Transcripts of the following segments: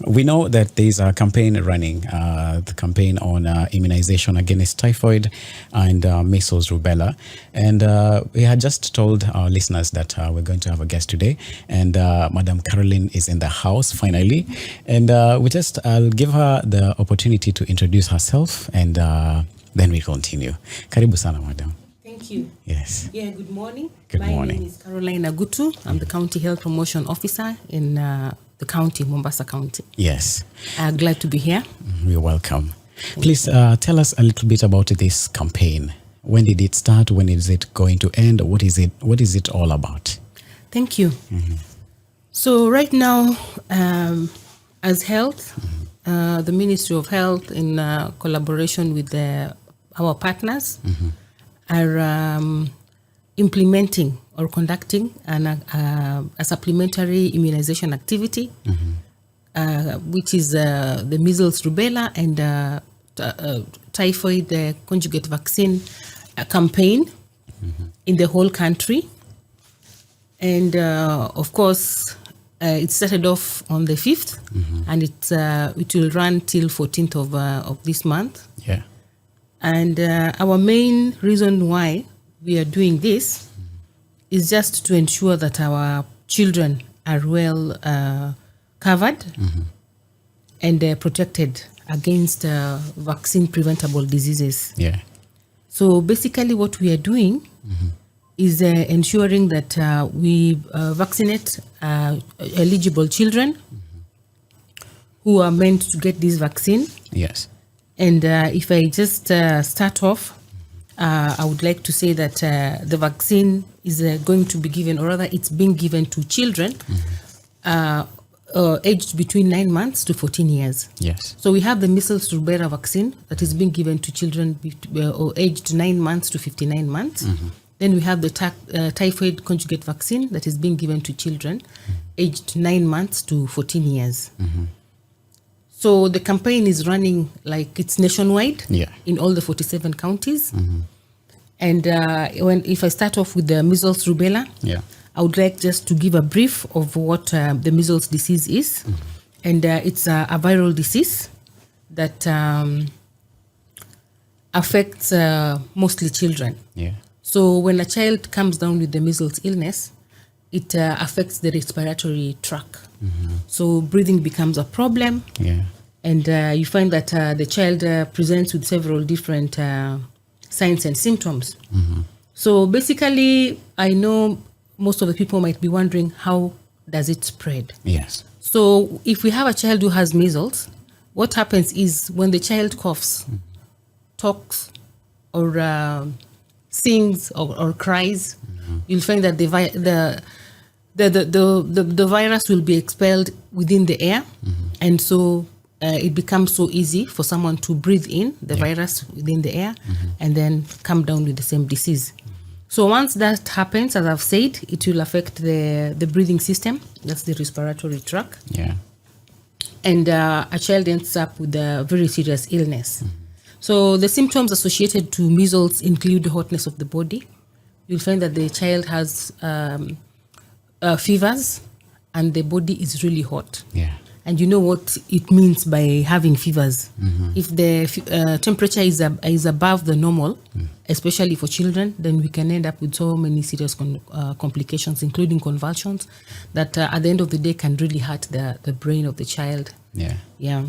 We know that there's a campaign running, the campaign on immunization against typhoid and measles, rubella. And we had just told our listeners that we're going to have a guest today. And Madam Caroline is in the house finally. And I'll give her the opportunity to introduce herself, and then we continue. Karibu sana, Madam. Thank you. Yes. Yeah, good morning. Good My morning. name is Caroline Agutu. I'm the County Health Promotion Officer in the county, Mombasa County. Yes. Glad to be here. You're welcome. Please tell us a little bit about this campaign. When did it start? When is it going to end? What is it all about? Thank you. Mm-hmm. So right now, as health, the Ministry of Health, in collaboration with our partners, are implementing or conducting a supplementary immunization activity, which is the measles, rubella, and typhoid conjugate vaccine campaign in the whole country. And of course, it started off on the 5th, and it will run till 14th of this month. Yeah. And our main reason why we are doing this is just to ensure that our children are well covered and protected against vaccine preventable diseases. Yeah. So basically what we are doing is ensuring that we vaccinate eligible children who are meant to get this vaccine. Yes. And if I just start off, I would like to say that the vaccine is going to be given, or rather it's being given to children aged between 9 months to 14 years. Yes. So we have the measles rubella vaccine that is being given to children aged 9 months to 59 months. Then we have the typhoid conjugate vaccine that is being given to children aged 9 months to 14 years. So the campaign is running like it's nationwide in all the 47 counties. And if I start off with the measles rubella, I would like just to give a brief of what the measles disease is. And it's a viral disease that affects mostly children. Yeah. So when a child comes down with the measles illness, it affects the respiratory tract. So breathing becomes a problem. Yeah. And you find that the child presents with several different signs and symptoms. So basically, I know most of the people might be wondering, how does it spread? Yes. So if we have a child who has measles, what happens is when the child coughs, talks, or sings or cries, you'll find that the virus will be expelled within the air, and so it becomes so easy for someone to breathe in the virus within the air and then come down with the same disease. So once that happens, as I've said, it will affect the breathing system. That's the respiratory tract. Yeah. And a child ends up with a very serious illness. So the symptoms associated to measles include hotness of the body. You'll find that the child has fevers and the body is really hot. Yeah. And you know what it means by having fevers. If the temperature is above the normal, especially for children, then we can end up with so many serious complications, including convulsions, that at the end of the day can really hurt the brain of the child. Yeah. Yeah.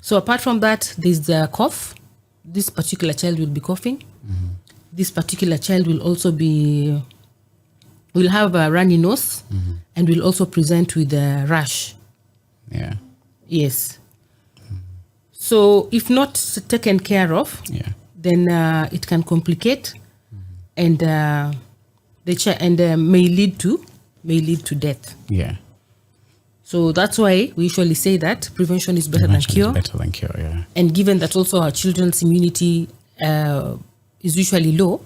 So apart from that, there's the cough. This particular child will be coughing. This particular child will also will have a runny nose and will also present with a rash. Yeah. Yes. So if not taken care of, then it can complicate and may lead to death. Yeah. So that's why we usually say that prevention is better than cure. Better than cure, yeah. And given that also our children's immunity is usually low,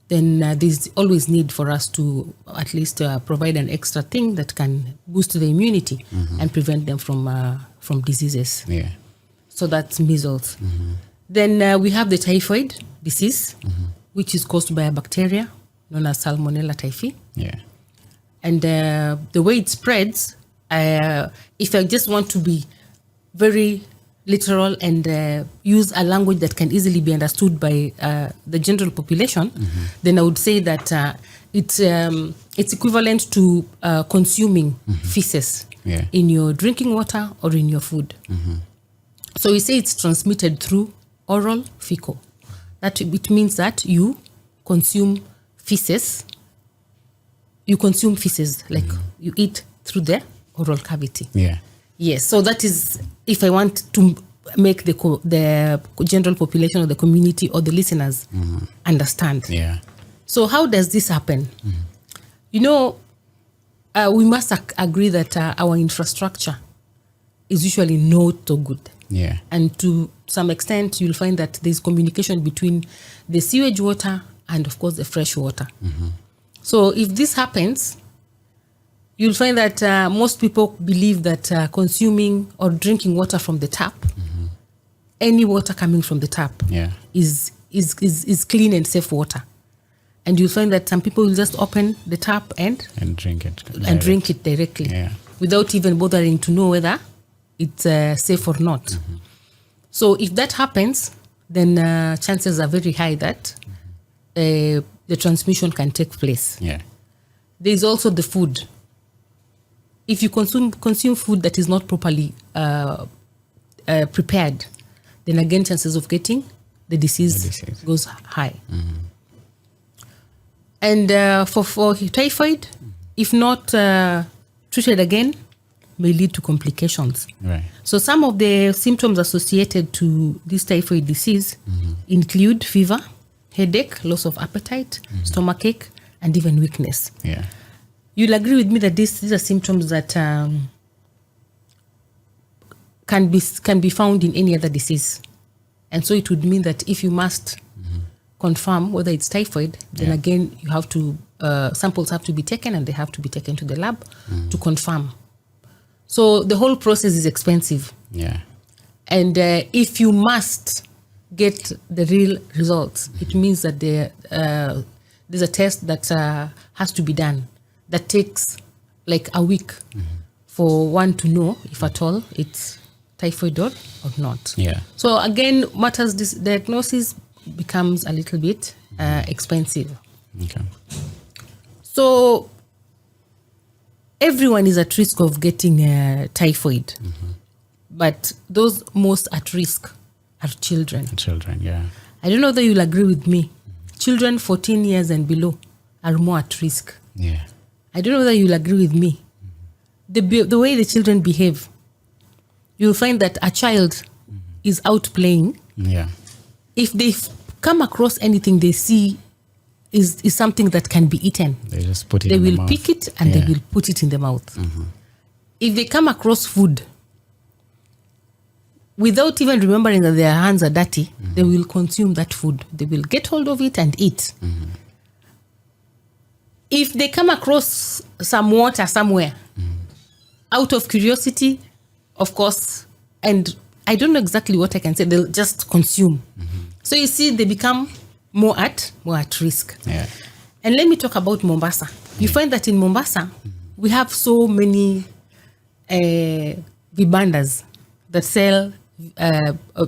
then there's always need for us to at least provide an extra thing that can boost the immunity and prevent them from diseases. Yeah. So that's measles. Then we have the typhoid disease, which is caused by a bacteria known as Salmonella typhi. Yeah. And the way it spreads if I just want to be very literal and use a language that can easily be understood by the general population, then I would say that it's equivalent to consuming feces in your drinking water or in your food. So we say it's transmitted through oral fecal. That it means that you consume feces. You consume feces, like you eat through the oral cavity. Yes, so that is if I want to make the general population or the community or the listeners understand. So how does this happen? You know, we must agree that our infrastructure is usually not so good. And to some extent, you'll find that there's communication between the sewage water and, of course, the fresh water. So if this happens, you'll find that most people believe that consuming or drinking water from the tap, any water coming from the tap, is clean and safe water. And you'll find that some people will just open the tap and drink it directly without even bothering to know whether it's safe or not. So if that happens, then chances are very high that the transmission can take place. There's also the food. If you consume food that is not properly prepared, then again chances of getting the disease goes high. And for typhoid, if not treated again, may lead to complications. So some of the symptoms associated to this typhoid disease include fever, headache, loss of appetite, stomachache, and even weakness. You'll agree with me that these are symptoms that can be found in any other disease. And so it would mean that if you must confirm whether it's typhoid, then again you have to samples have to be taken and they have to be taken to the lab to confirm. So the whole process is expensive. And if you must get the real results, it means that there's a test that has to be done that takes like a week for one to know if at all it's typhoid or not. So again, this diagnosis becomes a little bit expensive. So everyone is at risk of getting typhoid, but those most at risk are children. I don't know whether you'll agree with me. Children 14 years and below are more at risk. I don't know whether you'll agree with me. The way the children behave, you'll find that a child is out playing. If they come across anything they see is something that can be eaten, they just put it they in the will mouth. pick it and they will put it in the mouth. If they come across food, without even remembering that their hands are dirty, they will consume that food. They will get hold of it and eat. If they come across some water somewhere, out of curiosity, of course, and I don't know exactly what I can say, they'll just consume. So you see, they become more at risk. And let me talk about Mombasa. You find that in Mombasa, we have so many vibandas that sell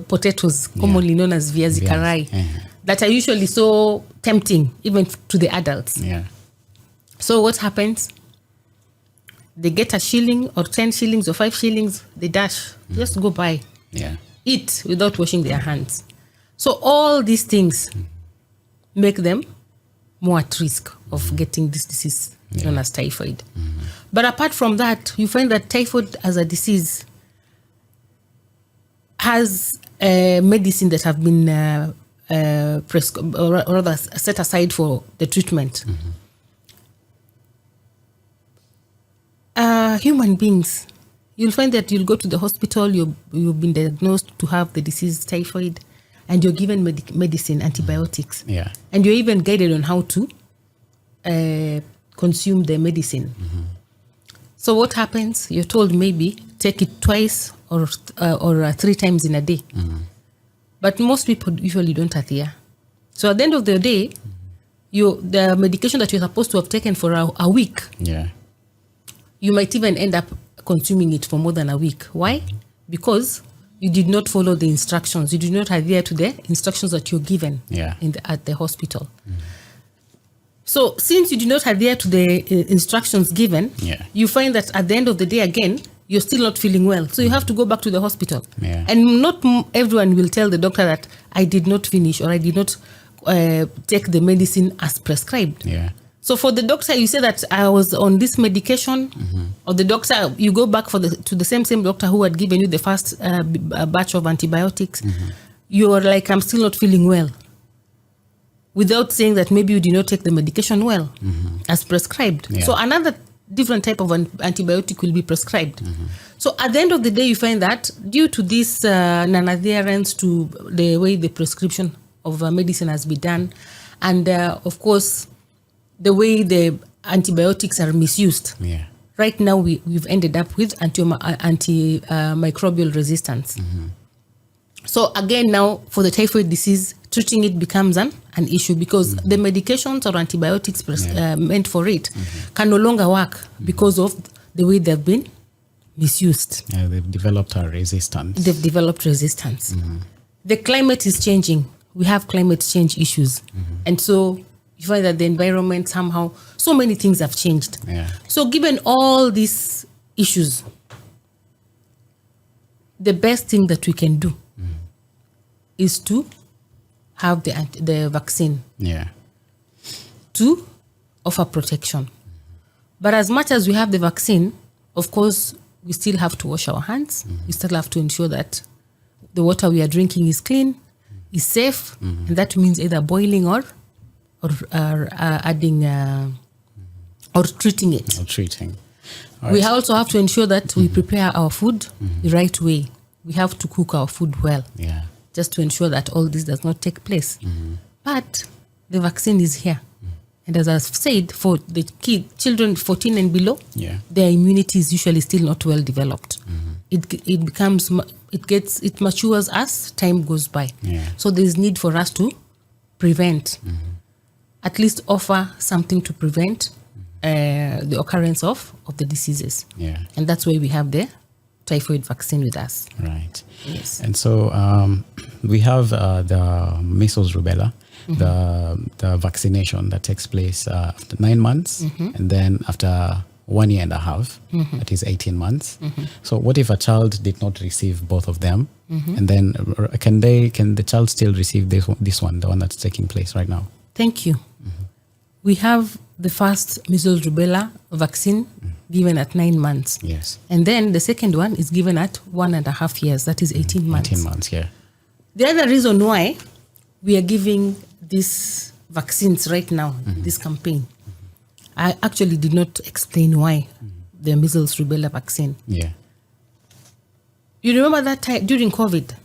potatoes, commonly known as viazi karai, that are usually so tempting even to the adults. So what happens? They get a shilling or 10 shillings or 5 shillings, they dash, just go buy, eat without washing their hands. So all these things make them more at risk of getting this disease known as typhoid. But apart from that, you find that typhoid as a disease has medicine that have been or rather set aside for the treatment. Human beings, you'll find that you'll go to the hospital, you've been diagnosed to have the disease typhoid, and you're given medicine, antibiotics. And you're even guided on how to consume the medicine. So what happens? You're told maybe take it twice or 3 times in a day. But most people usually don't adhere. So at the end of the day, the medication that you're supposed to have taken for a week, you might even end up consuming it for more than a week. Why? Because you did not follow the instructions. You did not adhere to the instructions that you're given at the hospital. So since you did not adhere to the instructions given, you find that at the end of the day, again, you're still not feeling well. So you have to go back to the hospital. And not everyone will tell the doctor that I did not finish or I did not take the medicine as prescribed. So for the doctor, you say that I was on this medication, or the doctor, you go back to the same doctor who had given you the first batch of antibiotics. You are like, I'm still not feeling well, without saying that maybe you did not take the medication well as prescribed. So another different type of antibiotic will be prescribed. So at the end of the day, you find that due to this non-adherence to the way the prescription of medicine has been done, and of course, the way the antibiotics are misused. Right now, we've ended up with antimicrobial resistance. So again, now for the typhoid disease, treating it becomes an issue because the medications or antibiotics meant for it can no longer work because of the way they've been misused. They've developed a resistance. The climate is changing. We have climate change issues. And so you find that the environment somehow, so many things have changed. So given all these issues, the best thing that we can do is to have the vaccine to offer protection. But as much as we have the vaccine, of course, we still have to wash our hands. We still have to ensure that the water we are drinking is clean, is safe, and that means either boiling or adding or treating it. We also have to ensure that we prepare our food the right way. We have to cook our food well, just to ensure that all this does not take place. But the vaccine is here. And as I've said, for the children 14 and below, their immunity is usually still not well developed. It matures as time goes by. So there's need for us to prevent, at least offer something to prevent the occurrence of the diseases. And that's why we have the typhoid vaccine with us. Right. Yes. And so we have the measles rubella, the vaccination that takes place after 9 months, and then after 1 year and a half, that is 18 months. So what if a child did not receive both of them? And then can the child still receive this one, the one that's taking place right now? Thank you. We have the first measles rubella vaccine given at 9 months. Yes. And then the second one is given at 1.5 years, that is 18 months. 18 months, yeah. The other reason why we are giving these vaccines right now, this campaign, I actually did not explain why the measles rubella vaccine. Yeah. You remember that time during COVID,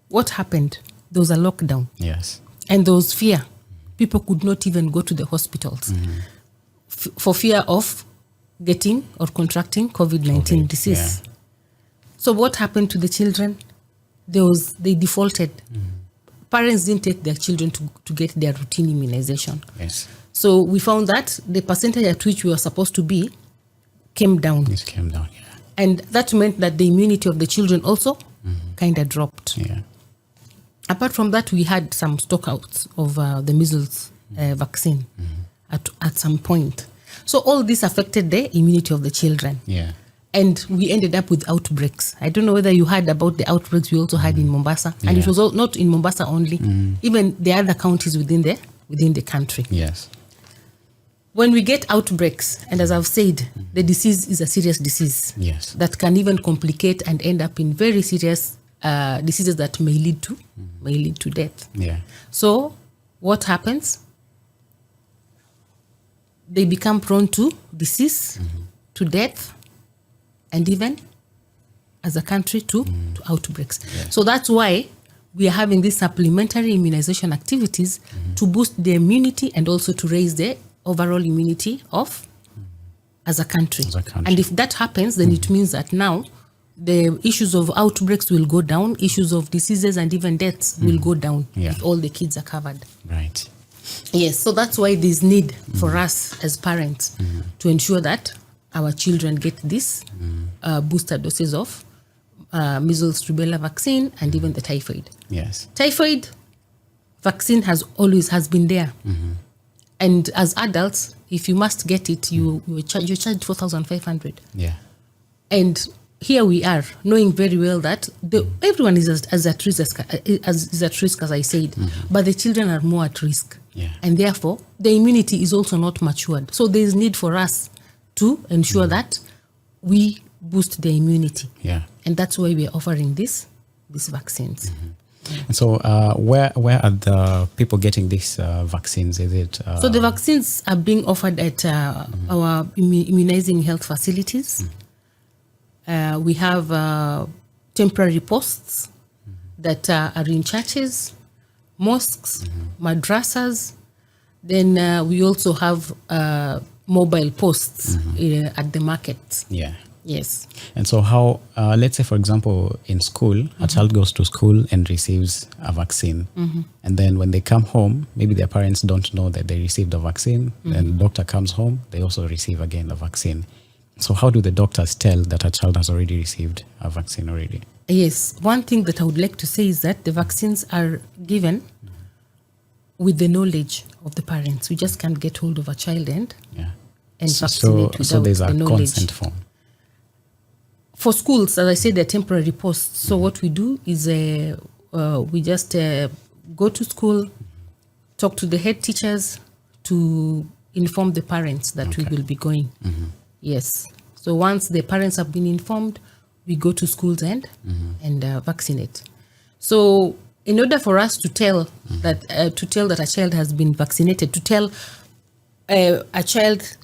what happened? There was a lockdown. Yes. And there was fear. People could not even go to the hospitals for fear of getting or contracting COVID-19 disease. Yeah. So what happened to the children? They defaulted. Parents didn't take their children to get their routine immunization. Yes. So we found that the percentage at which we were supposed to be came down. It came down, yeah. And that meant that the immunity of the children also kind of dropped. Yeah. Apart from that, we had some stockouts of the measles vaccine at some point. So all this affected the immunity of the children. Yeah. And we ended up with outbreaks. I don't know whether you heard about the outbreaks we also had in Mombasa. And it was not in Mombasa only, even the other counties within the country. Yes. When we get outbreaks, and as I've said, the disease is a serious disease. Yes. That can even complicate and end up in very serious diseases that may lead to death. Yeah. So what happens? They become prone to disease, to death, and even as a country to outbreaks. Yeah. So that's why we are having these supplementary immunization activities to boost the immunity and also to raise the overall immunity of as a country. And if that happens, then it means that now the issues of outbreaks will go down, issues of diseases and even deaths will go down if all the kids are covered. Right. Yes, so that's why there's need for us as parents to ensure that our children get this booster doses of measles, rubella vaccine, and even the typhoid. Yes. Typhoid vaccine has been there. And as adults, if you must get it, you're charged 4,500. Yeah. And here we are, knowing very well that everyone is as at risk as I said, but the children are more at risk. Yeah. And therefore, the immunity is also not matured. So there is need for us to ensure that we boost the immunity. Yeah. And that's why we are offering these vaccines. And so where are the people getting these vaccines? Is it So the vaccines are being offered at our immunizing health facilities. We have temporary posts that are in churches, mosques, madrasas. Then we also have mobile posts at the markets. Yeah. Yes. And so how, let's say, for example, in school, a child goes to school and receives a vaccine. And then when they come home, maybe their parents don't know that they received a vaccine. Then the doctor comes home, they also receive again a vaccine. So how do the doctors tell that a child has already received a vaccine already? Yes. One thing that I would like to say is that the vaccines are given with the knowledge of the parents. We just can't get hold of a child and vaccinate without so there's a the knowledge. consent form. For schools, as I said, they're temporary posts. So what we do is we just go to school, talk to the head teachers to inform the parents that we will be going. Yes. So once the parents have been informed, we go to schools and vaccinate. So in order for us to tell that a child has been vaccinated, to tell a child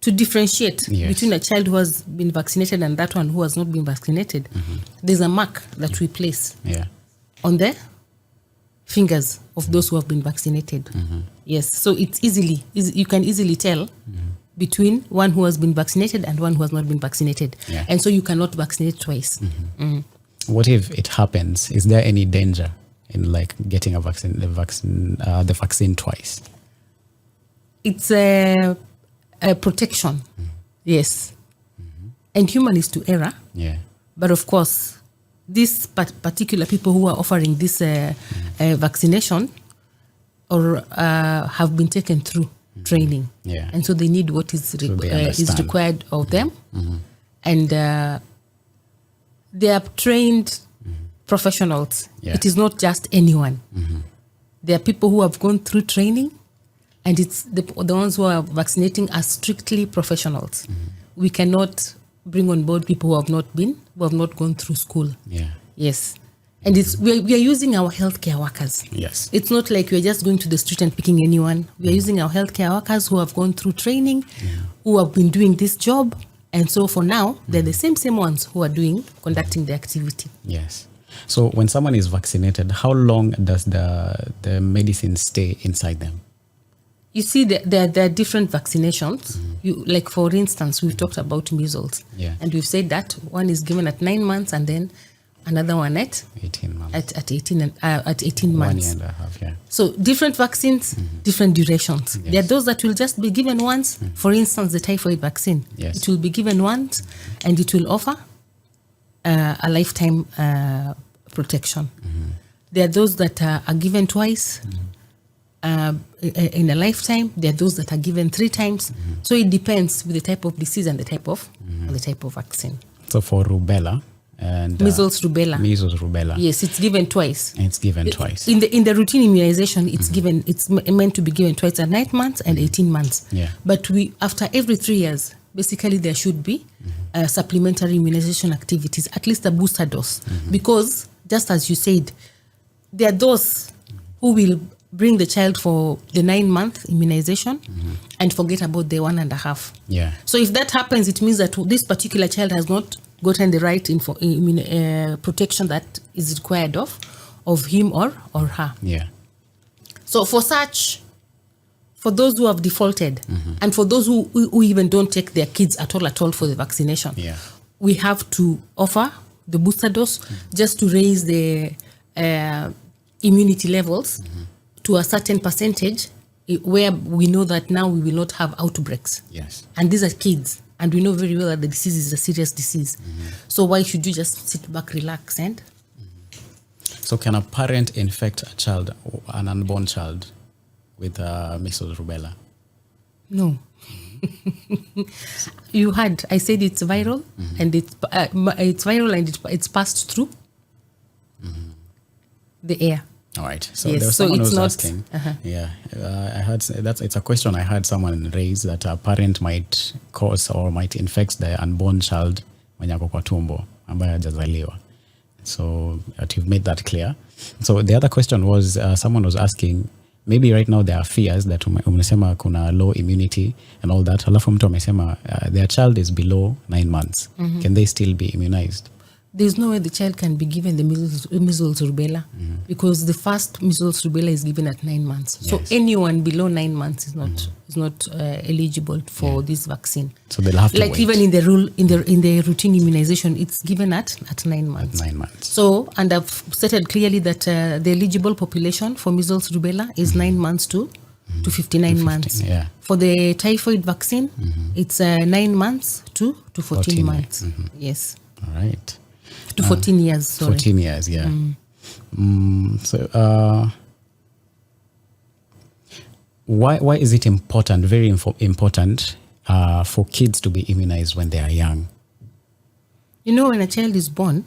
to differentiate between a child who has been vaccinated and that one who has not been vaccinated, there's a mark that we place on the fingers of those who have been vaccinated. Yes, so it's you can easily tell between one who has been vaccinated and one who has not been vaccinated. And so you cannot vaccinate twice. What if it happens? Is there any danger in like getting the vaccine twice? It's a protection, yes. And human is to error. Yeah. But of course, these particular people who are offering this vaccination or have been taken through training. Yeah. And so they need what is required of them. And they are trained professionals. It is not just anyone. There are people who have gone through training, and it's the ones who are vaccinating are strictly professionals. We cannot bring on board people who have not gone through school. Yeah. Yes. And we are using our healthcare workers. Yes. It's not like we're just going to the street and picking anyone. We are using our healthcare workers who have gone through training, who have been doing this job. And so for now, they're the same ones who are conducting the activity. Yes. So when someone is vaccinated, how long does the medicine stay inside them? You see, there are different vaccinations. Like, for instance, we've talked about measles. Yeah. And we've said that one is given at 9 months and then another one at 18 months. At 18 months. 1 year and a half, yeah. So different vaccines, different durations. Yes. There are those that will just be given once. For instance, the typhoid vaccine. Yes. It will be given once and it will offer a lifetime protection. There are those that are given twice in a lifetime. There are those that are given 3 times. So it depends with the type of disease and the type of vaccine. So for rubella and measles, rubella. Yes, it's given twice. It's given twice. In the routine immunization, it's given. It's meant to be given twice at 9 months and 18 months. Yeah. But after every 3 years, basically there should be supplementary immunization activities, at least a booster dose, because just as you said, there are those who will bring the child for the 9-month immunization and forget about the 1.5. Yeah. So if that happens, it means that this particular child has not gotten the right protection that is required of him or her. Yeah. So for those who have defaulted and for those who even don't take their kids at all for the vaccination, we have to offer the booster dose just to raise the immunity levels to a certain percentage where we know that now we will not have outbreaks. Yes. And these are kids. and we know very well that the disease is a serious disease. So why should you just sit back, relax, and So can a parent infect a child, an unborn child, with measles rubella? no? You had, I said it's viral, and it's viral, and it's passed through the air. All right. So Yes, there was so someone it's who was not- asking. uh-huh. Yeah, I heard it's a question I heard someone raise, that a parent might cause or might infect the unborn child mwenye ako kwa tumbo ambaye hajazaliwa. So you've made that clear. So the other question was, someone was asking, maybe right now there are fears that umesema kuna low immunity and all that. Alafu mtu amesema their child is below 9 months. Can they still be immunized? There's no way the child can be given the measles rubella because the first measles rubella is given at 9 months. So Yes. anyone below 9 months is not eligible for this vaccine. So they'll have to Like wait. even in the rule in the routine immunization, it's given at 9 months. 9 months. So, and I've stated clearly that the eligible population for measles rubella is 9 months to 59 months. Yeah. For the typhoid vaccine, it's 9 months to 14 14 months. Yes. All right. To 14 years, sorry. 14 years, yeah. So why is it important, very important, for kids to be immunized when they are young? You know, when a child is born,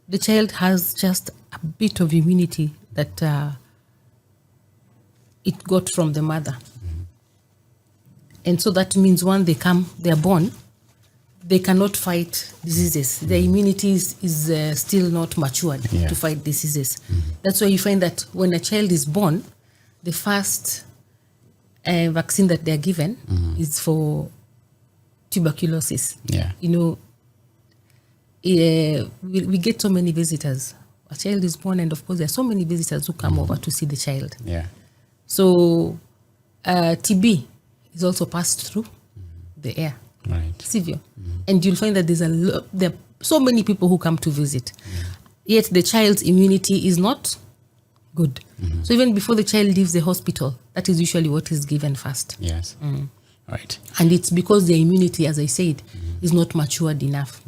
the child has just a bit of immunity that it got from the mother. And so that means when they are born, they cannot fight diseases. Their immunity is still not matured to fight diseases. That's why you find that when a child is born, the first vaccine that they are given is for tuberculosis. Yeah. You know, we get so many visitors. A child is born, and of course there are so many visitors who come over to see the child. Yeah. So TB is also passed through the air. Right. Severe. And you'll find that there are so many people who come to visit. Yet the child's immunity is not good. So even before the child leaves the hospital, that is usually what is given first. Yes. Right. And it's because their immunity, as I said, is not matured enough.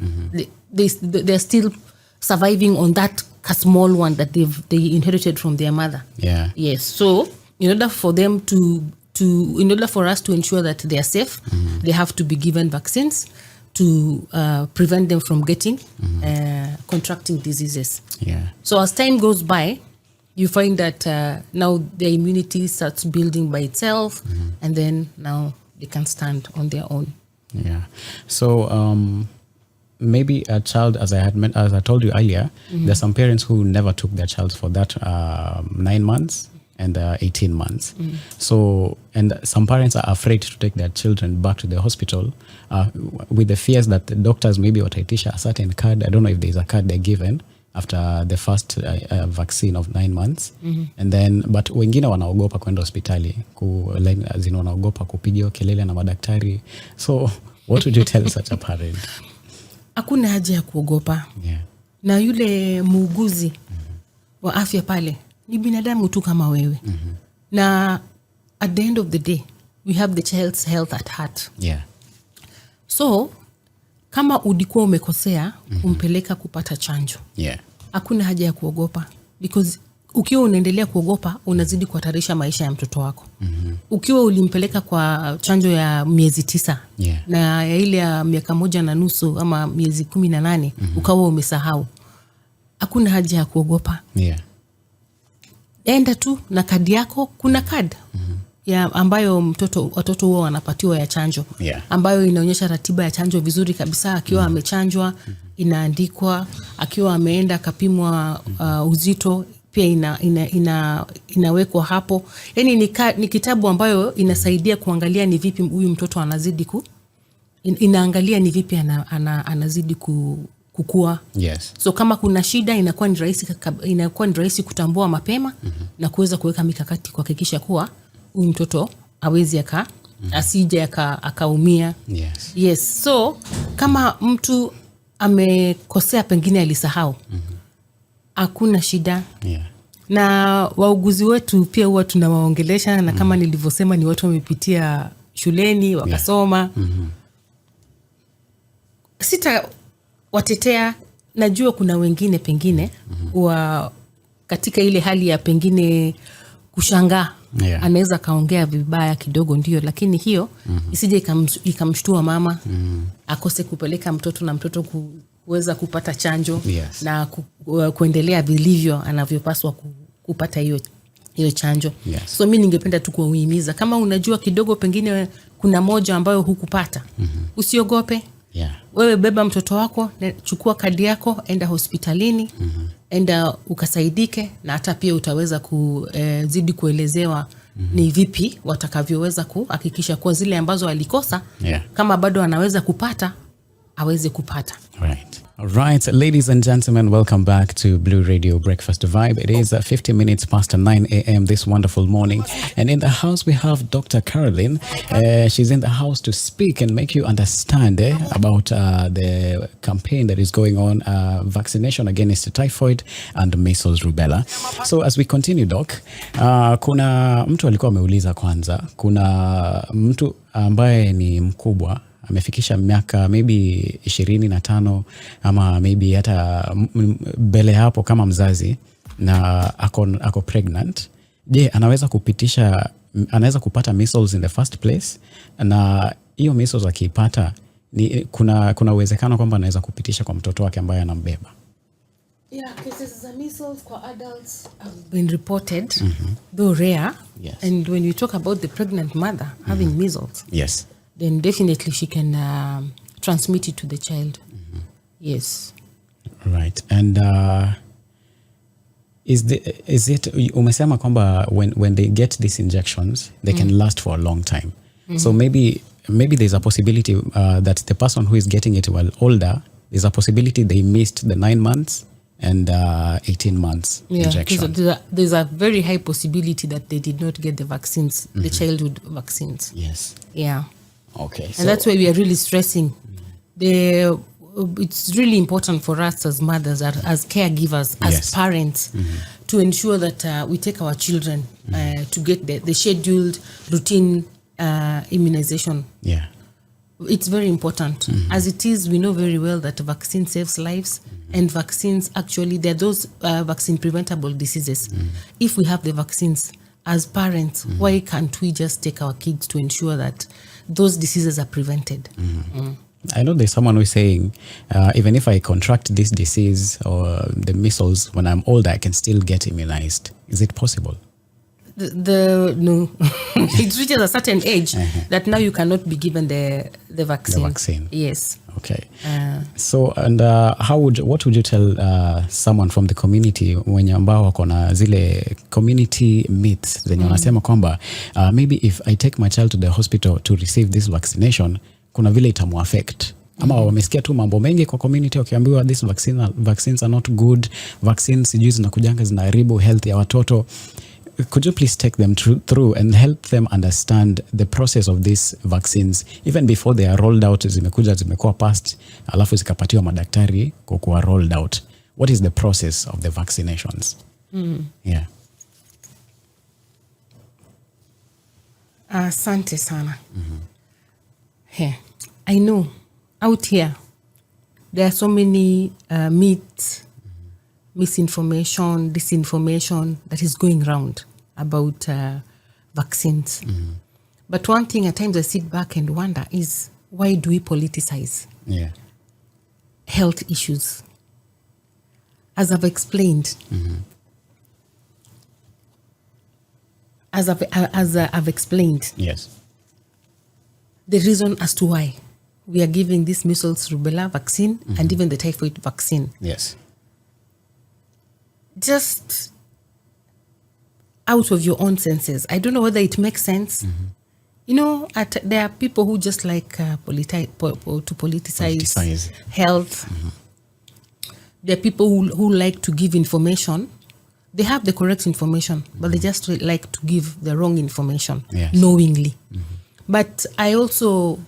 They're still surviving on that small one that they inherited from their mother. Yeah. Yes. So in order for them in order for us to ensure that they are safe, they have to be given vaccines to prevent them from getting contracting diseases. Yeah. So as time goes by, you find that now their immunity starts building by itself, and then now they can stand on their own. Yeah. So maybe a child, as I told you earlier, there's some parents who never took their child for that 9 months and 18 months. So, and some parents are afraid to take their children back to the hospital with the fears that the doctors maybe wataitisha a certain card. I don't know if there's a card they're given after the first vaccine of 9 months. And then, but wengine wanaogopa kwenda hospitali, wanaogopa kupigiwa kelele na madaktari. So, what would you tell such a parent? Hakuna haja ya kuogopa. Yeah. Na yule muuguzi wa afya pale ni binadamu tu kama wewe. Na at the end of the day, we have the child's health at heart. Yeah. So, kama ulikuwa umekosea, umpeleka kupata chanjo. Yeah. Hakuna haja ya kuogopa. Because ukiwa unaendelea kuogopa, unazidi kuhatarisha maisha ya mtoto wako. Ukiwa ulimpeleka kwa chanjo ya miezi 9, na ya ile ya miaka 1.5 ama miezi 18, ukawa umesahau. Hakuna haja ya kuogopa. Yeah. Enda tu na kadi yako, kuna kadi ya ambayo watoto huwa wanapatiwa ya chanjo, ambayo inaonyesha ratiba ya chanjo vizuri kabisa. Akiwa amechanjwa inaandikwa, akiwa ameenda kapimwa uzito pia inawekwa hapo. Yani ni kitabu ambayo inasaidia kuangalia ni vipi huyu mtoto anazidi inaangalia ni vipi anazidi kukua. Yes. So kama kuna shida inakuwa ni rahisi kutambua mapema na kuweza kuweka mikakati kuhakikisha kuwa huyu mtoto hawezi asije akaumia. Yes. Yes. So kama mtu amekosea, pengine alisahau, hakuna shida. Yeah. Na wauguzi wetu pia huwa tunawaongelesha, na kama nilivyosema ni watu wamepitia shuleni wakasoma. sita watetea, najua kuna wengine pengine wa katika ile hali ya pengine kushangaa, anaweza kaongea vibaya kidogo, ndio, lakini hiyo isije ikamshtua mama akose kupeleka mtoto na mtoto kuweza kupata chanjo na kuendelea vilivyo anavyopaswa kupata hiyo chanjo. So mimi ningependa tu kuhimiza, kama unajua kidogo pengine kuna moja ambayo hukupata, usiogope. Wewe beba mtoto wako, chukua kadi yako, enda hospitalini, enda ukasaidike, na hata pia utaweza kuzidi kuelezewa ni vipi watakavyoweza kuhakikisha kwa zile ambazo alikosa, kama bado anaweza kupata, aweze kupata. All right, ladies and gentlemen, welcome back to Blue Radio Breakfast Vibe. It is 50 minutes past 9 a.m. this wonderful morning. And in the house, we have Dr. Caroline. She's in the house to speak and make you understand about the campaign that is going on, vaccination against typhoid and measles rubella. So as we continue, Doc, kuna mtu alikuwa ameuliza kwanza, kuna mtu ambaye ni mkubwa, amefikisha miaka maybe 25 ama maybe hata mbele hapo kama mzazi, na ako pregnant. Je, anaweza kupata measles in the first place? Na hiyo measles akipata, kuna uwezekano kwamba anaweza kupitisha kwa mtoto wake ambaye anambeba? Yeah, cases za measles kwa adults have been reported, though rare. And when you talk about the pregnant mother having measles, then definitely she can transmit it to the child. Yes. Right. And is it umesema kwamba when they get these injections, they can last for a long time. So maybe there's a possibility that the person who is getting it while older, there's a possibility they missed the 9 months and 18 months injection. There's a very high possibility that they did not get the vaccines, the childhood vaccines. Yes. Yeah. Okay. And that's why we are really stressing. It's really important for us as mothers, as caregivers, as parents, to ensure that we take our children to get the scheduled routine immunization. Yeah. It's very important. As it is, we know very well that vaccine saves lives, and vaccines actually, they're those vaccine preventable diseases. If we have the vaccines, as parents, why can't we just take our kids to ensure that those diseases are prevented? I know there's someone who's saying, even if I contract this disease or the measles when I'm older, I can still get immunized. Is it possible? No. It reaches a certain age that now you cannot be given the vaccine. The vaccine. Yes. Okay. So, and what would you tell someone from the community wenye ambao wako na zile community myths zenye wanasema kwamba maybe if I take my child to the hospital to receive this vaccination, kuna vile itamu affect? Ama wamesikia tu mambo mengi kwa community wakiambiwa these vaccines are not good, vaccines sijui zinakujanga zinaharibu health ya watoto. Could you please take them through and help them understand the process of these vaccines even before they are rolled out, zimekuwa passed, alafu zikapatiwa madaktari kuwa rolled out? What is the process of the vaccinations? Yeah. Asante sana. Hey, I know out here there are so many myths, misinformation, disinformation that is going around about vaccines. But one thing at times I sit back and wonder is, why do we politicize health issues? As I've explained, as I've explained, the reason as to why we are giving this measles rubella vaccine and even the typhoid vaccine. Yes. Just out of your own senses. I don't know whether it makes sense. You know, there are people who just like to politicize health. There are people who like to give information. They have the correct information, but they just like to give the wrong information knowingly. But I also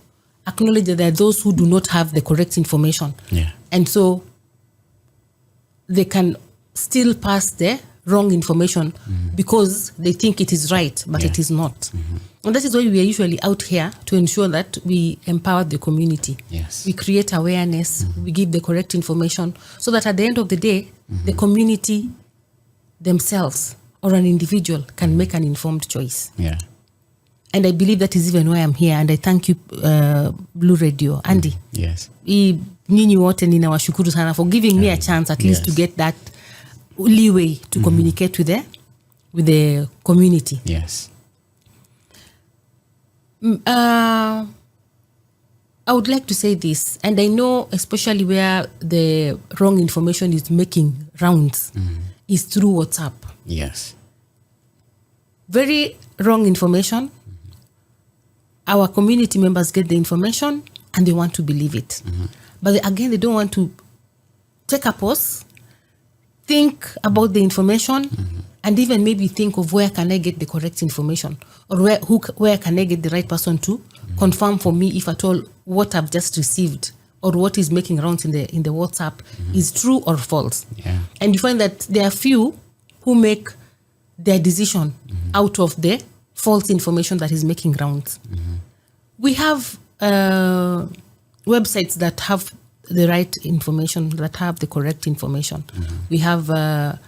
acknowledge that there are those who do not have the correct information. And so they can still pass the wrong information because they think it is right, but it is not. And that is why we are usually out here to ensure that we empower the community. Yes. We create awareness, we give the correct information, so that at the end of the day, the community themselves or an individual can make an informed choice. Yeah. And I believe that is even why I'm here. And I thank you, Blue Radio. Andy. Yes. Nyinyi wote ninawashukuru sana for giving me a chance at least to get that leeway to communicate with the community. Yes. I would like to say this, and I know especially where the wrong information is making rounds is through WhatsApp. Yes. Very wrong information. Our community members get the information and they want to believe it. But again, they don't want to take a pause, think about the information, and even maybe think of where can I get the correct information, or where can I get the right person to confirm for me if at all what I've just received or what is making rounds in the WhatsApp is true or false. Yeah. And you find that there are few who make their decision out of the false information that is making rounds. We have websites that have the right information, that have the correct information. We have the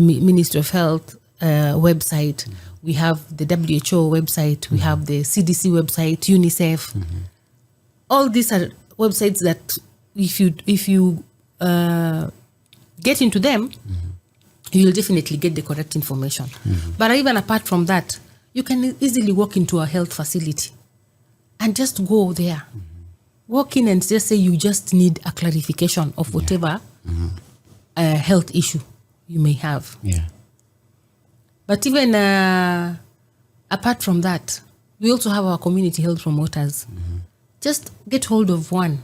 Ministry of Health website. We have the WHO website. We have the CDC website, UNICEF. All these are websites that if you get into them, you'll definitely get the correct information. But even apart from that, you can easily walk into a health facility and just go there. Walk in and just say you just need a clarification of whatever health issue you may have. Yeah. But even apart from that, we also have our community health promoters. Just get hold of one.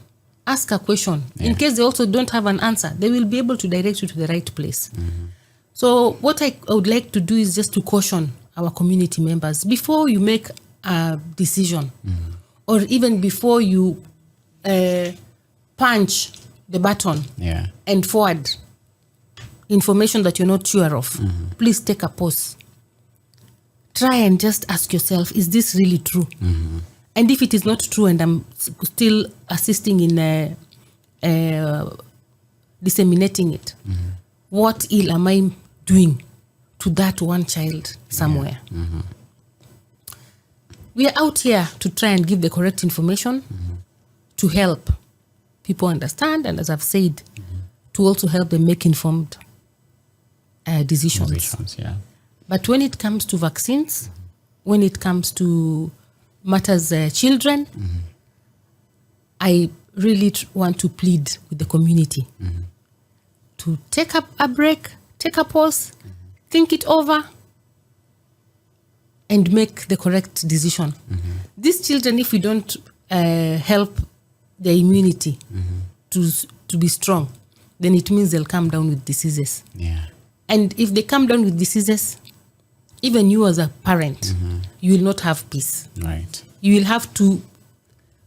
Ask a question. In case they also don't have an answer, they will be able to direct you to the right place. So what I would like to do is just to caution our community members, before you make a decision, or even before you punch the button and forward information that you're not sure of, please take a pause. Try and just ask yourself, is this really true? And if it is not true and I'm still assisting in disseminating it, what ill am I doing to that one child somewhere? We are out here to try and give the correct information to help people understand, and as I've said, to also help them make informed decisions. But when it comes to vaccines, when it comes to matters children, I really want to plead with the community to take a break, take a pause, think it over, and make the correct decision. These children, if we don't help their immunity to be strong, then it means they'll come down with diseases. And if they come down with diseases, even you as a parent, you will not have peace. You will have to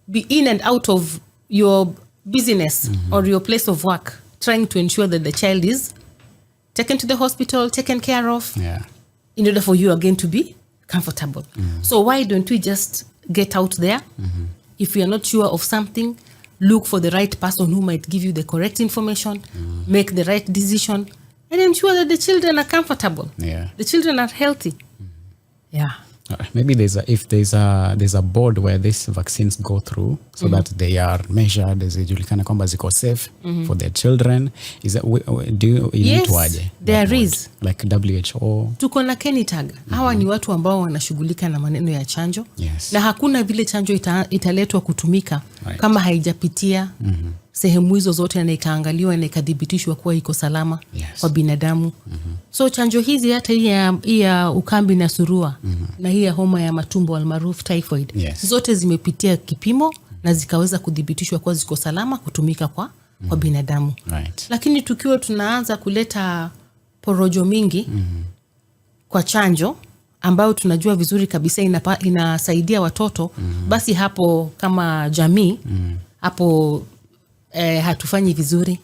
be in and out of your business or your place of work, trying to ensure that the child is taken to the hospital, taken care of, in order for you again to be comfortable. So why don't we just get out there? If we are not sure of something, look for the right person who might give you the correct information, make the right decision, and ensure that the children are comfortable. The children are healthy. Maybe there's a board where these vaccines go through, so that they are measured, zijulikana kwamba ziko safe for their children. Is that Yes, there is. Like WHO. Tuko na Kenitag. Hawa ni watu ambao wanashughulika na maneno ya chanjo. Na hakuna vile chanjo italetwa kutumika kama haijapitia sehemu hizo zote na ikaangaliwa na ikadhibitishwa kuwa iko salama kwa binadamu. So chanjo hizi, hata hii ya ukambi na surua na hii ya homa ya matumbo almaarufu typhoid, zote zimepitia kipimo na zikaweza kudhibitishwa kuwa ziko salama kutumika kwa binadamu. Lakini tukiwa tunaanza kuleta porojo mingi kwa chanjo ambayo tunajua vizuri kabisa inasaidia watoto, basi hapo kama jamii hapo hatufanyi vizuri.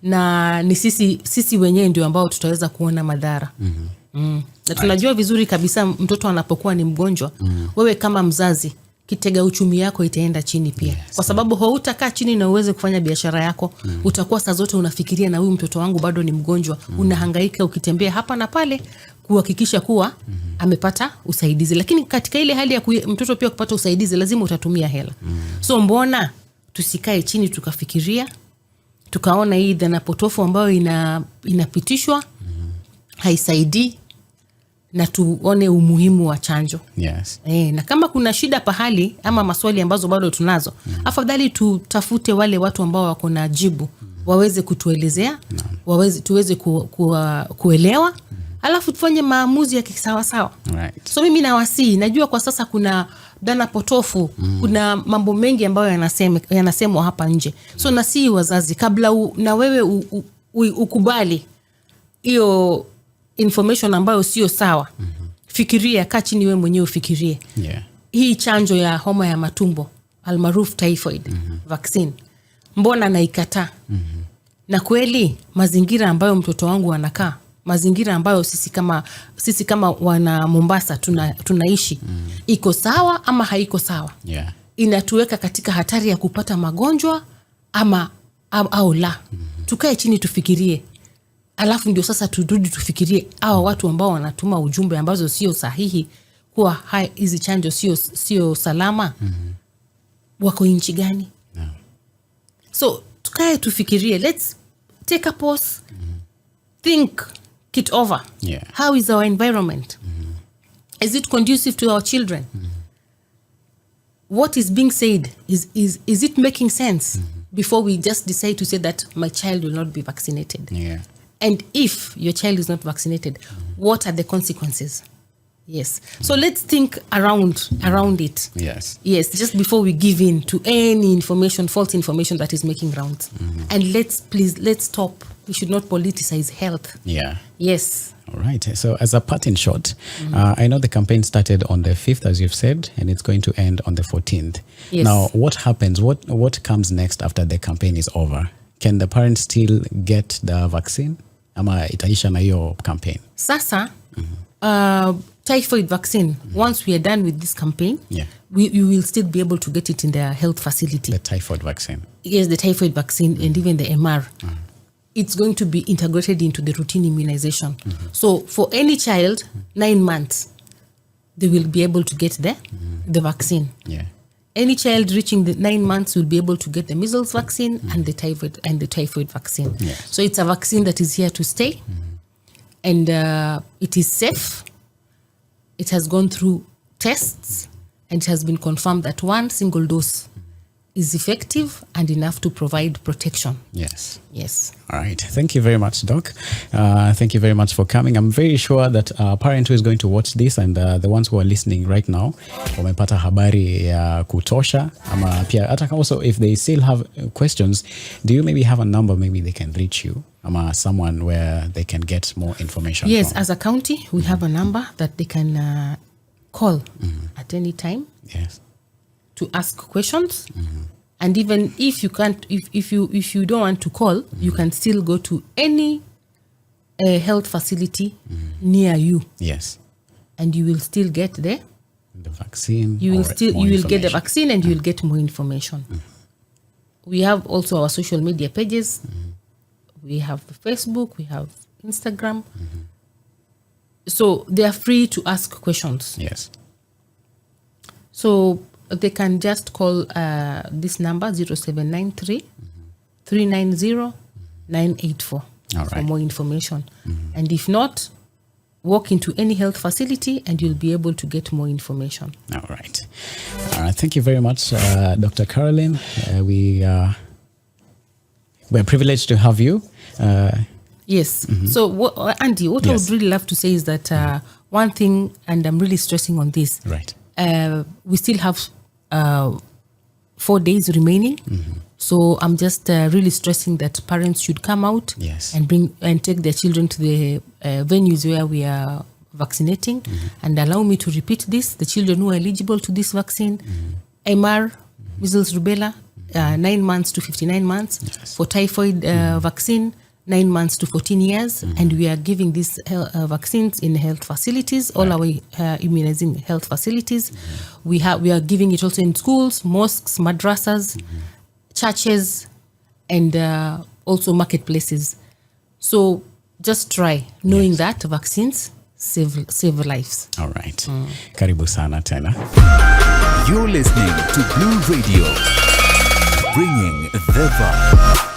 na ni sisi wenyewe ndio ambao tutaweza kuona madhara. Na tunajua vizuri kabisa mtoto anapokuwa ni mgonjwa, wewe kama mzazi kitega uchumi yako itaenda chini pia. Kwa sababu hautakaa chini na uweze kufanya biashara yako. Utakuwa saa zote unafikiria na huyu mtoto wangu bado ni mgonjwa. Unahangaika ukitembea hapa na pale kuhakikisha kuwa amepata usaidizi. Lakini katika ile hali ya mtoto pia kupata usaidizi lazima utatumia hela. So mbona tusikae chini tukafikiria, tukaona hii dhana potofu ambayo inapitishwa haisaidii, na tuone umuhimu wa chanjo. Yes. Na kama kuna shida pahali ama maswali ambazo bado tunazo, afadhali tutafute wale watu ambao wako na jibu, waweze kutuelezea, tuweze kuelewa, alafu tufanye maamuzi ya kisawa sawa. Right. So mimi najua kwa sasa kuna dhana potofu, kuna mambo mengi ambayo yanasemwa hapa nje. So nasi wazazi, kabla na wewe ukubali hiyo information ambayo sio sawa, fikiria, kaa chini wewe mwenyewe ufikirie. Hii chanjo ya homa ya matumbo almaruf typhoid vaccine, mbona naikataa? Na kweli mazingira ambayo mtoto wangu anakaa, mazingira ambayo sisi kama wana Mombasa tunaishi, iko sawa ama haiko sawa? Inatuweka katika hatari ya kupata magonjwa au la? Tukae chini tufikirie. Alafu ndio sasa turudi tufikirie hawa watu ambao wanatuma ujumbe ambazo sio sahihi kuwa hizi chanjo sio salama, wako nchi gani? So tukae tufikirie, let's take a pause, think it over. How is our environment? Is it conducive to our children? What is being said, is it making sense? Before we just decide to say that my child will not be vaccinated. And if your child is not vaccinated, what are the consequences? Yes. So let's think around it. Yes. Just before we give in to any information, false information that is making rounds. And let's stop. We should not politicize health. Yes. All right. So as a parting shot, I know the campaign started on the 5th, as you've said, and it's going to end on the 14th. Yes. Now, what happens? What comes next after the campaign is over? Can the parents still get the vaccine? Ama itaisha na hiyo campaign? Sasa, typhoid vaccine, once we are done with this campaign, you will still be able to get it in their health facility. The typhoid vaccine? Yes, the typhoid vaccine and even the MR. It's going to be integrated into the routine immunization. So for any child, 9 months, they will be able to get the vaccine. Any child reaching the 9 months will be able to get the measles vaccine and the typhoid vaccine. So it's a vaccine that is here to stay, and it is safe. It has gone through tests, and it has been confirmed that one single dose is effective and enough to provide protection. Yes. All right. Thank you very much, Doc. Thank you very much for coming. I'm very sure that a parent who is going to watch this and the ones who are listening right now, wamepata habari ya kutosha. Ama pia hata also if they still have questions, do you maybe have a number maybe they can reach you? Ama someone where they can get more information? Yes, from? As a county, we have a number that they can call at any time. To ask questions, and even if you can't, if you don't want to call, you can still go to any health facility near you. And you will still get the vaccine. You will get the vaccine, and you will get more information. We have also our social media pages. We have Facebook. We have Instagram. So they are free to ask questions. So they can just call this number 0793 390 984 for more information. And if not, walk into any health facility and you'll be able to get more information. All right. Thank you very much, Dr. Caroline. We're privileged to have you. Yes. So, Andy, what I would really love to say is that one thing, and I'm really stressing on this, we still have 4 days remaining. So I'm just really stressing that parents should come out and take their children to the venues where we are vaccinating. And allow me to repeat this: the children who are eligible to this vaccine, MR, measles, rubella, 9 months to 59 months. Yes. For typhoid vaccine, 9 months to 14 years. And we are giving these vaccines in health facilities, all our immunizing health facilities. We are giving it also in schools, mosques, madrasas, churches, and also marketplaces. So just try, knowing that vaccines save lives. All right. Karibu sana tena. You're listening to Blue Radio, bringing the vibe.